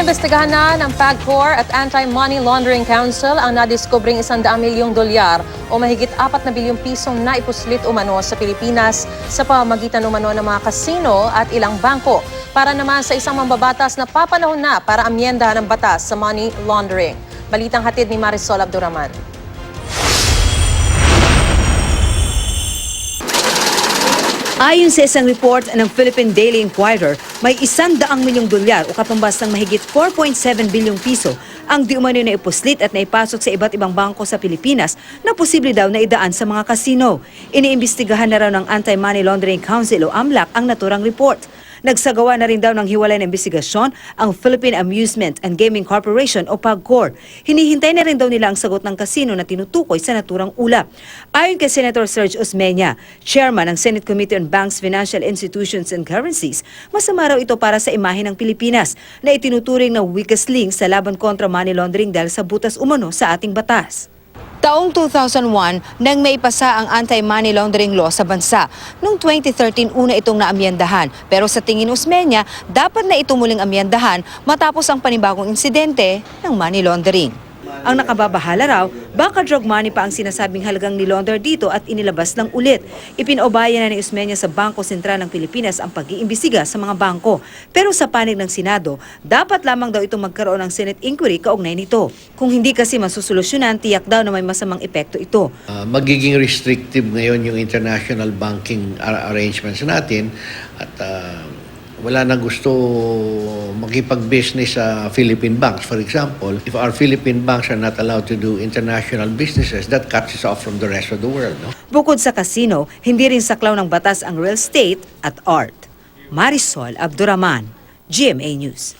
Iniimbestigahan na ng PAGCOR at Anti-Money Laundering Council ang nadiskubring 100 milyong dolyar o mahigit 4 na bilyong pisong naipuslit umano sa Pilipinas sa pamamagitan umano ng mga kasino at ilang bangko. Para naman sa isang mambabatas na papanahon na para amyendahan ang batas sa money laundering. Balitang hatid ni Marisol Abduraman. Ayon sa isang report ng Philippine Daily Inquirer, may 100 milyong dolyar o katumbas ng mahigit 4.7 bilyong piso ang di umano na ipuslit at naipasok sa iba't ibang bangko sa Pilipinas na posible daw na idaan sa mga kasino. Iniimbestigahan na raw ng Anti-Money Laundering Council o AMLAC ang naturang report. Nagsagawa na rin daw ng hiwalay na investigasyon ang Philippine Amusement and Gaming Corporation o PAGCOR. Hinihintay na rin daw nila ang sagot ng kasino na tinutukoy sa naturang ulap. Ayon kay Senator Serge Osmeña, chairman ng Senate Committee on Banks, Financial Institutions and Currencies, masama raw ito para sa imahe ng Pilipinas na itinuturing na weakest link sa laban kontra money laundering dahil sa butas umano sa ating batas. Taong 2001 nang maipasa ang anti-money laundering law sa bansa. Noong 2013 una itong naamyendahan, pero sa tingin Osmeña, dapat na ito muling amyendahan matapos ang panibagong insidente ng money laundering. Ang nakababahala raw, baka drug money pa ang sinasabing halagang nilaunder dito at inilabas ng ulit. Ipinaubayan na ni Osmeña sa Bangko Sentral ng Pilipinas ang pag-iimbestiga sa mga bangko. Pero sa panig ng Senado, dapat lamang daw itong magkaroon ng Senate inquiry kaugnay nito. Kung hindi kasi masusolusyonan, tiyak daw na may masamang epekto ito. Magiging restrictive ngayon yung international banking arrangements natin at wala na gusto makipag-business sa Philippine banks. For example, if our Philippine banks are not allowed to do international businesses, that cuts us off from the rest of the world. No? Bukod sa kasino, hindi rin saklaw ng batas ang real estate at art. Marisol Abduraman, GMA News.